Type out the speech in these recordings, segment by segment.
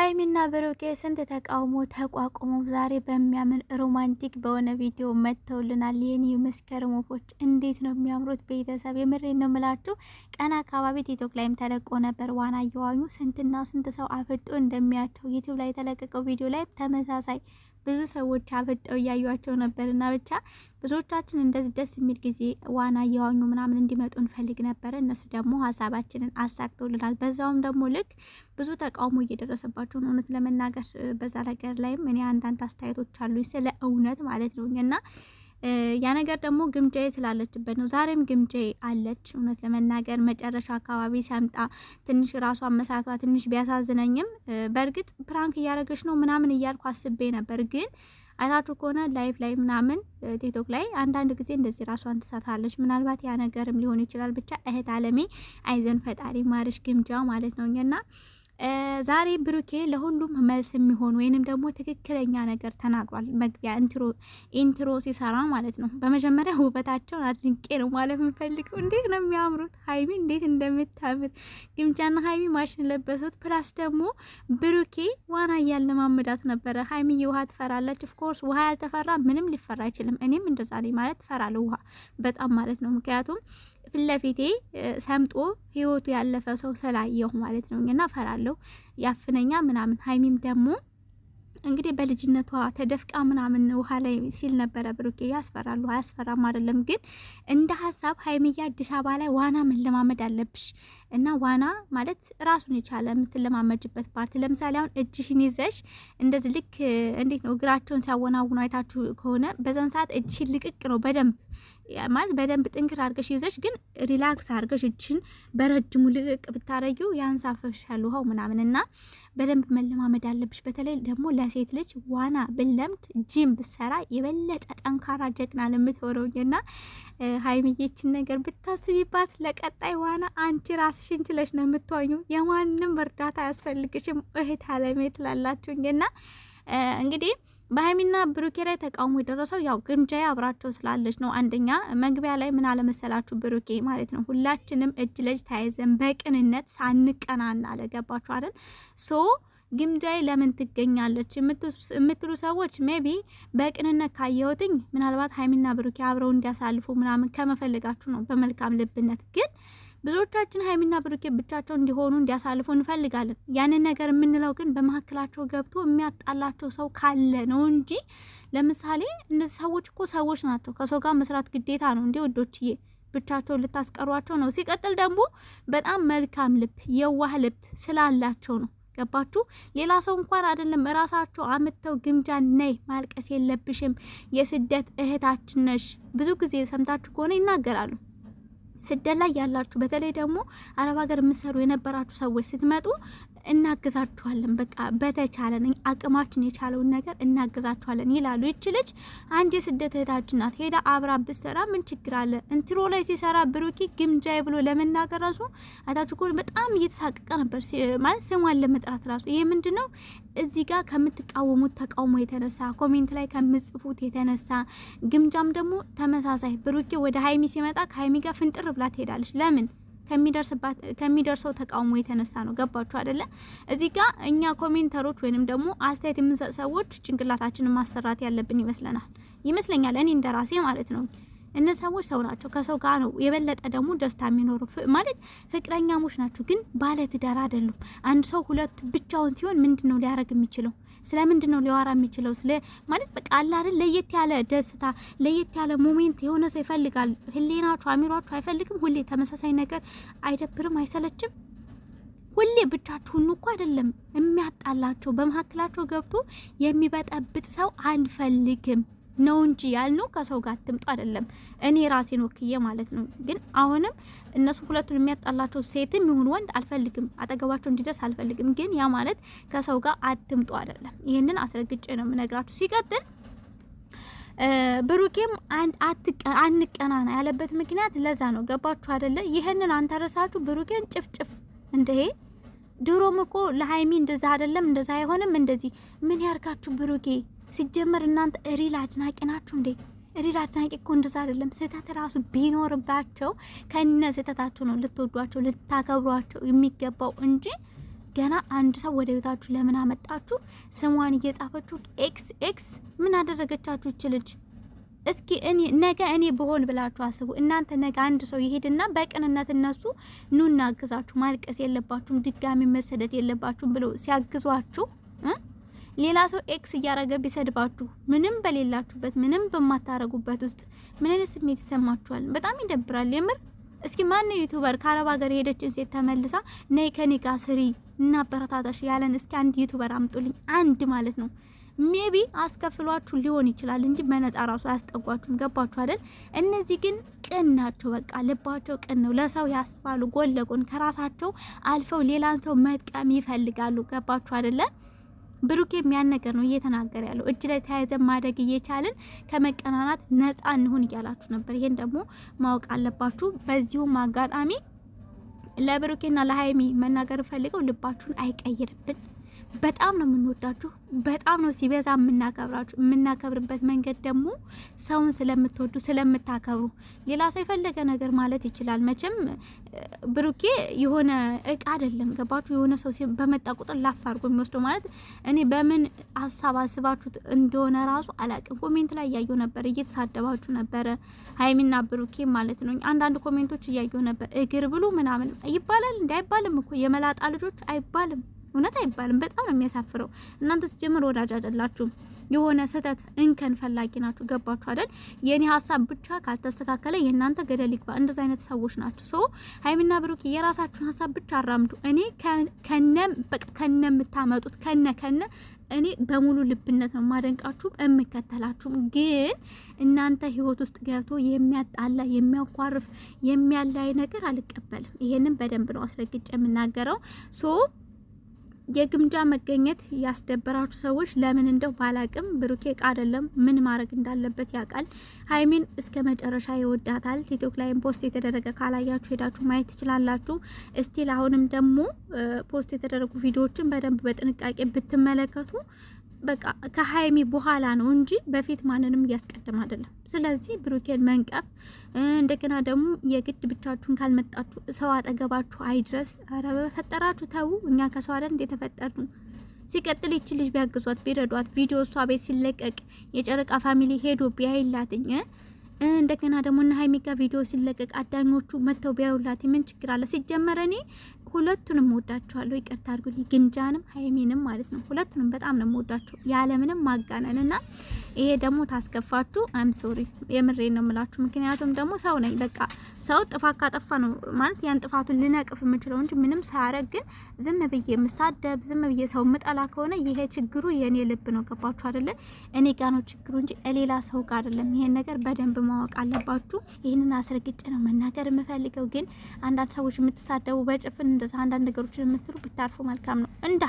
ሀይሚና ብሩኬ ስንት ተቃውሞ ተቋቁመው ዛሬ በሚያምር ሮማንቲክ በሆነ ቪዲዮ መጥተውልናል። የኔ መስከረም ወፎች እንዴት ነው የሚያምሩት! ቤተሰብ የምሬን ነው ምላችሁ። ቀን አካባቢ ቲክቶክ ላይም ተለቆ ነበር ዋና እየዋኙ ስንትና ስንት ሰው አፈጦ እንደሚያቸው ዩቲዩብ ላይ የተለቀቀው ቪዲዮ ላይ ተመሳሳይ ብዙ ሰዎች አፈጠው እያዩቸው ነበርና ብቻ ብዙዎቻችን እንደዚህ ደስ የሚል ጊዜ ዋና እየዋኙ ምናምን እንዲመጡ እንፈልግ ነበር። እነሱ ደግሞ ሀሳባችንን አሳክተውልናል። በዛውም ደግሞ ልክ ብዙ ተቃውሞ እየደረሰባቸው ነው። እውነት ለመናገር በዛ ነገር ላይም እኔ አንዳንድ አስተያየቶች አሉኝ ስለ እውነት ማለት ነው እና ያ ነገር ደግሞ ግምጃዬ ስላለችበት ነው። ዛሬም ግምጃዬ አለች። እውነት ለመናገር መጨረሻ አካባቢ ሰምጣ ትንሽ ራሷ መሳቷ ትንሽ ቢያሳዝነኝም በእርግጥ ፕራንክ እያደረገች ነው ምናምን እያልኩ አስቤ ነበር። ግን አይታችሁ ከሆነ ላይፍ ላይ ምናምን ቲክቶክ ላይ አንዳንድ ጊዜ እንደዚህ ራሷን ትሳታለች። ምናልባት ያ ነገርም ሊሆን ይችላል። ብቻ እህት አለሜ አይዘን ፈጣሪ ማርሽ ግምጃ ማለት ነውና ዛሬ ብሩኬ ለሁሉም መልስ የሚሆን ወይንም ደግሞ ትክክለኛ ነገር ተናግሯል። መግቢያ ኢንትሮ ሲሰራ ማለት ነው። በመጀመሪያ ውበታቸውን አድንቄ ነው ማለት የምፈልገው። እንዴት ነው የሚያምሩት! ሀይሚ እንዴት እንደምታምር ግምጃና ሀይሚ ማሽን ለበሱት። ፕላስ ደግሞ ብሩኬ ዋና እያለማመዳት ነበረ። ሀይሚ ውሃ ትፈራለች። ኦፍኮርስ ውሃ ያልተፈራ ምንም ሊፈራ አይችልም። እኔም እንደዛ ላይ ማለት ትፈራለሁ ውሃ በጣም ማለት ነው። ምክንያቱም ፊትለፊቴ ሰምጦ ህይወቱ ያለፈ ሰው ስላየሁ ማለት ነው እና ፈራለሁ ያፍነኛ ምናምን። ሀይሚም ደግሞ እንግዲህ በልጅነቷ ተደፍቃ ምናምን ውሃ ላይ ሲል ነበረ ብሩኬ። ያስፈራሉ አያስፈራም አይደለም፣ ግን እንደ ሀሳብ ሀይሚያ አዲስ አበባ ላይ ዋና መለማመድ አለብሽ እና ዋና ማለት ራሱን የቻለ የምትለማመጅበት ፓርት። ለምሳሌ አሁን እጅሽን ይዘሽ እንደዚህ ልክ እንዴት ነው እግራቸውን ሲያወናውኑ አይታችሁ ከሆነ በዛን ሰዓት እጅሽን ልቅቅ ነው በደንብ ማለት በደንብ ጥንክር አድርገሽ ይዘሽ ግን ሪላክስ አድርገሽ እጅሽን በረጅሙ ልቅቅ ብታረጊው ያንሳፈሻል ውሃው ምናምን እና በደንብ መለማመድ አለብሽ። በተለይ ደግሞ ለሴት ልጅ ዋና ብለምድ ጂም ብሰራ የበለጠ ጠንካራ ጀግና ለምትሆነውና ሀይሚዬችን ነገር ብታስቢባት ለቀጣይ ዋና አንቺ ራስሽን ችለሽ ነው የምትዋኙ። የማንም እርዳታ አያስፈልግሽም እህት አለሜ ትላላችሁና እንግዲህ በሀይሚና ብሩኬ ላይ ተቃውሞ የደረሰው ያው ግምጃዬ አብራቸው ስላለች ነው። አንደኛ መግቢያ ላይ ምን አለመሰላችሁ ብሩኬ ማለት ነው ሁላችንም እጅ ለእጅ ተያይዘን በቅንነት ሳንቀናና አለገባችሁ አይደል ሶ ግምጃዬ ለምን ትገኛለች የምትሉ ሰዎች ሜቢ በቅንነት ካየሁትኝ ምናልባት ሀይሚና ብሩኬ አብረው እንዲያሳልፉ ምናምን ከመፈልጋችሁ ነው በመልካም ልብነት። ግን ብዙዎቻችን ሀይሚና ብሩኬ ብቻቸው እንዲሆኑ እንዲያሳልፉ እንፈልጋለን። ያንን ነገር የምንለው ግን በመካከላቸው ገብቶ የሚያጣላቸው ሰው ካለ ነው እንጂ ለምሳሌ እነዚህ ሰዎች እኮ ሰዎች ናቸው። ከሰው ጋር መስራት ግዴታ ነው እንዴ ወዶችዬ? ብቻቸውን ልታስቀሯቸው ነው? ሲቀጥል ደግሞ በጣም መልካም ልብ የዋህ ልብ ስላላቸው ነው። ገባችሁ? ሌላ ሰው እንኳን አይደለም ራሳቸው አምጥተው ግምጃ ነይ ማልቀስ የለብሽም የስደት እህታችን ነሽ ብዙ ጊዜ ሰምታችሁ ከሆነ ይናገራሉ። ስደት ላይ ያላችሁ በተለይ ደግሞ አረብ ሀገር የምትሰሩ የነበራችሁ ሰዎች ስትመጡ እናግዛችኋለን፣ በቃ በተቻለን አቅማችን የቻለውን ነገር እናግዛችኋለን ይላሉ። ይች ልጅ አንድ የስደት እህታችን ናት። ሄዳ አብራ ብትሰራ ምን ችግር አለ? እንትሮ ላይ ሲሰራ ብሩኪ ግምጃዬ ብሎ ለመናገር ራሱ አታችሁ ኮን በጣም እየተሳቀቀ ነበር ማለት ስሟን ለመጥራት ራሱ። ይሄ ምንድነው እዚህ ጋር ከምትቃወሙት ተቃውሞ የተነሳ ኮሜንት ላይ ከምጽፉት የተነሳ ግምጃም ደግሞ ተመሳሳይ ብሩኪ ወደ ሀይሚ ሲመጣ ከሀይሚ ጋር ፍንጥር ብላ ትሄዳለች። ለምን? ከሚደርሰው ተቃውሞ የተነሳ ነው። ገባችሁ አይደለ? እዚህ ጋር እኛ ኮሜንተሮች ወይንም ደግሞ አስተያየት የምንሰጥ ሰዎች ጭንቅላታችንን ማሰራት ያለብን ይመስለኛል እኔ እንደራሴ ማለት ነው። እነዚህ ሰዎች ሰው ናቸው፣ ከሰው ጋር ነው የበለጠ ደግሞ ደስታ የሚኖሩ ማለት ፍቅረኛሞች ናቸው፣ ግን ባለ ትዳር አይደሉም። አንድ ሰው ሁለት ብቻውን ሲሆን ምንድነው ሊያረግ የሚችለው? ስለምንድነው ሊያወራ የሚችለው? ስለ ማለት በቃ አለ አይደል ለየት ያለ ደስታ ለየት ያለ ሞሜንት የሆነ ሰው ይፈልጋል። ህሊናችሁ አሚሯችሁ አይፈልግም? ሁሌ ተመሳሳይ ነገር አይደብርም? አይሰለችም? ሁሌ ብቻችሁን እኮ አይደለም የሚያጣላቸው በመካከላቸው ገብቶ የሚበጠብጥ ሰው አንፈልግም ነው እንጂ ያልነው ከሰው ጋር አትምጡ አይደለም። እኔ ራሴን ወክዬ ማለት ነው። ግን አሁንም እነሱ ሁለቱን የሚያጣላቸው ሴትም ይሁን ወንድ አልፈልግም፣ አጠገባቸው እንዲደርስ አልፈልግም። ግን ያ ማለት ከሰው ጋር አትምጡ አይደለም። ይሄንን አስረግጬ ነው የምነግራችሁ። ሲቀጥል ብሩኬም አንቀናና ያለበት ምክንያት ለዛ ነው። ገባችሁ አይደለ? ይሄንን አንተረሳችሁ ብሩኬን ጭፍጭፍ እንደ ድሮም እኮ ለሀይሚ እንደዛ አይደለም እንደዛ አይሆንም እንደዚህ ምን ያርጋችሁ ብሩኬ? ሲጀመር እናንተ ሪል አድናቂ ናችሁ እንዴ? ሪል አድናቂ እኮ እንደዛ አይደለም። ስህተት ራሱ ቢኖርባቸው ከነ ስህተታቸው ነው ልትወዷቸው ልታከብሯቸው የሚገባው እንጂ ገና አንድ ሰው ወደ ቤታችሁ ለምን አመጣችሁ? ስሟን እየጻፈችሁ ኤክስ ምን አደረገቻችሁ እች ልጅ? እስኪ ነገ እኔ ብሆን ብላችሁ አስቡ። እናንተ ነገ አንድ ሰው ይሄድና በቅንነት እነሱ ኑና አግዛችሁ፣ ማልቀስ የለባችሁም ድጋሚ መሰደድ የለባችሁም ብለው ሲያግዟችሁ ሌላ ሰው ኤክስ እያረገ ቢሰድባችሁ ምንም በሌላችሁበት ምንም በማታረጉበት ውስጥ ምን አይነት ስሜት ይሰማችኋል? በጣም ይደብራል የምር። እስኪ ማን ዩቲዩበር ከአረብ ሀገር የሄደችን ሴት ተመልሳ ነይ ከኔ ጋር ስሪ እና በረታታሽ ያለን እስኪ አንድ ዩቲዩበር አምጡልኝ፣ አንድ ማለት ነው። ሜቢ አስከፍሏችሁ ሊሆን ይችላል እንጂ በነፃ ራሱ አያስጠጓችሁም። ገባችሁ አይደል? እነዚህ ግን ቅን ናቸው። በቃ ልባቸው ቅን ነው። ለሰው ያስባሉ፣ ጎን ለጎን ከራሳቸው አልፈው ሌላን ሰው መጥቀም ይፈልጋሉ። ገባችሁ አይደለ? ብሩኬ የሚያን ነገር ነው እየተናገረ ያለው። እጅ ላይ ተያይዘን ማደግ እየቻልን ከመቀናናት ነፃ እንሁን እያላችሁ ነበር። ይሄን ደግሞ ማወቅ አለባችሁ። በዚሁም አጋጣሚ ለብሩኬና ለሀይሚ መናገር ፈልገው ልባችሁን አይቀይርብን። በጣም ነው የምንወዳችሁ፣ በጣም ነው ሲበዛ የምናከብራችሁ። የምናከብርበት መንገድ ደግሞ ሰውን ስለምትወዱ ስለምታከብሩ። ሌላ ሰው የፈለገ ነገር ማለት ይችላል። መቼም ብሩኬ የሆነ እቃ አይደለም። ገባችሁ? የሆነ ሰው በመጣ ቁጥር ላፍ አድርጎ የሚወስደው ማለት እኔ በምን ሀሳብ አስባችሁት እንደሆነ ራሱ አላቅም። ኮሜንት ላይ እያየሁ ነበር፣ እየተሳደባችሁ ነበረ ሀይሚና ብሩኬ ማለት ነው። አንዳንድ ኮሜንቶች እያየሁ ነበር። እግር ብሉ ምናምን ይባላል እንዴ? አይባልም እኮ የመላጣ ልጆች አይባልም። እውነት አይባልም። በጣም ነው የሚያሳፍረው። እናንተ ሲጀምር ወዳጅ አይደላችሁም። የሆነ ስህተት እንከን ፈላጊ ናችሁ። ገባችሁ አይደል? የኔ ሀሳብ ብቻ ካልተስተካከለ የእናንተ ገደል ይግባ። እንደዛ አይነት ሰዎች ናችሁ። ሶ ሀይሚና ብሩክ የራሳችሁን ሀሳብ ብቻ አራምዱ። እኔ ከነ የምታመጡት ከነ እኔ በሙሉ ልብነት ነው ማደንቃችሁም የምከተላችሁም። ግን እናንተ ህይወት ውስጥ ገብቶ የሚያጣላ የሚያኳርፍ የሚያላይ ነገር አልቀበልም። ይሄንን በደንብ ነው አስረግጬ የምናገረው። ሶ የግምጃ መገኘት ያስደበራችሁ ሰዎች ለምን እንደው ባላቅም ብሩኬ ቃ አይደለም ምን ማድረግ እንዳለበት ያውቃል። ሀይሚን እስከ መጨረሻ ይወዳታል። ቲክቶክ ላይም ፖስት የተደረገ ካላያችሁ ሄዳችሁ ማየት ትችላላችሁ። እስቲል አሁንም ደግሞ ፖስት የተደረጉ ቪዲዮዎችን በደንብ በጥንቃቄ ብትመለከቱ በቃ ከሀይሚ በኋላ ነው እንጂ በፊት ማንንም እያስቀደም አይደለም። ስለዚህ ብሩኬን መንቀፍ እንደገና ደግሞ የግድ ብቻችሁን ካልመጣችሁ ሰው አጠገባችሁ አይድረስ። አረ በፈጠራችሁ ተው። እኛ ከሰው አይደል እንደ ተፈጠርኑ። ሲቀጥል ይቺ ልጅ ቢያግዟት ቢረዷት ቪዲዮ እሷ ቤት ሲለቀቅ የጨረቃ ፋሚሊ ሄዶ ቢያይላትኝ እንደገና ደግሞ እና ሀይሚ ጋር ቪዲዮ ሲለቀቅ አዳኞቹ መተው ቢያዩላት ምን ችግር አለ? ሲጀመር እኔ ሁለቱንም ወዳቸዋለሁ። ይቅርታ አድርጉልኝ፣ ግምጃንም ሀይሚንም ማለት ነው። ሁለቱንም በጣም ነው ወዳቸው ያለምንም ማጋነንና ይሄ ደግሞ ታስከፋችሁ አም ሶሪ፣ የምሬን ነው የምላችሁ። ምክንያቱም ደግሞ ሰው ነኝ። በቃ ሰው ጥፋት ካጠፋ ነው ማለት ያን ጥፋቱን ልነቅፍ የምችለው እንጂ ምንም ሳያረግ ግን ዝም ብዬ ምሳደብ ዝም ብዬ ሰው ምጠላ ከሆነ ይሄ ችግሩ የኔ ልብ ነው። ገባችሁ አይደለ? እኔ ጋር ነው ችግሩ እንጂ ሌላ ሰው ጋር አይደለም። ይሄን ነገር በደንብ ማወቅ አለባችሁ። ይሄንን አስረግጬ ነው መናገር የምፈልገው። ግን አንዳንድ ሰዎች የምትሳደቡ በጭፍን እንደዛ አንዳንድ ነገሮችን የምትሉ ብታርፉ መልካም ነው። እንደ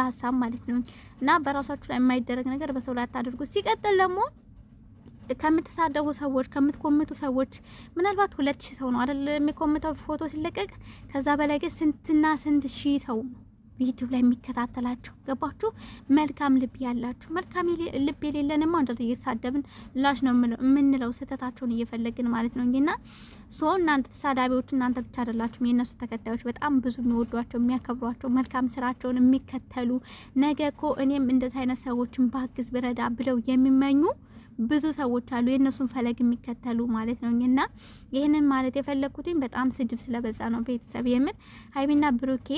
ሀሳብ ማለት ነው። እና በራሳችሁ ላይ የማይደረግ ነገር በሰው ላይ አታድርጉ። ሲቀጥል ደግሞ ከምትሳደቡ ሰዎች ከምትኮምቱ ሰዎች ምናልባት 2000 ሰው ነው አይደል የሚኮምተው ፎቶ ሲለቀቅ። ከዛ በላይ ግን ስንትና ስንት ሺህ ሰው ነው ዩቲዩብ ላይ የሚከታተላቸው። ገባችሁ? መልካም ልብ ያላችሁ። መልካም ልብ የሌለንማ እንደዚህ እየተሳደብን ላሽ ነው የምንለው ስህተታቸውን እየፈለግን ማለት ነው። እንጂና እናንተ ተሳዳቢዎች እናንተ ብቻ አይደላችሁም። የእነሱ ተከታዮች በጣም ብዙ የሚወዷቸው የሚያከብሯቸው መልካም ስራቸውን የሚከተሉ ነገ እኮ እኔም እንደዚህ አይነት ሰዎችን ባግዝ ብረዳ ብለው የሚመኙ ብዙ ሰዎች አሉ፣ የእነሱን ፈለግ የሚከተሉ ማለት ነው። እና ይህንን ማለት የፈለግኩትኝ በጣም ስድብ ስለበዛ ነው። ቤተሰብ የምር ሀይሚና ብሩኬ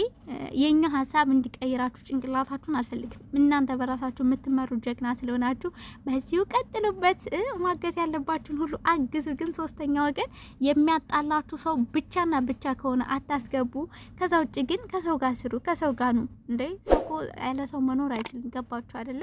የኛ ሀሳብ እንዲቀይራችሁ ጭንቅላታችሁን አልፈልግም። እናንተ በራሳችሁ የምትመሩ ጀግና ስለሆናችሁ በዚሁ ቀጥሉበት። ማገዝ ያለባችሁን ሁሉ አግዙ። ግን ሶስተኛ ወገን የሚያጣላችሁ ሰው ብቻና ብቻ ከሆነ አታስገቡ። ከዛ ውጭ ግን ከሰው ጋር ስሩ፣ ከሰው ጋር ነው እንዴ። ሰው ያለ ሰው መኖር አይችልም። ገባችሁ አይደለ?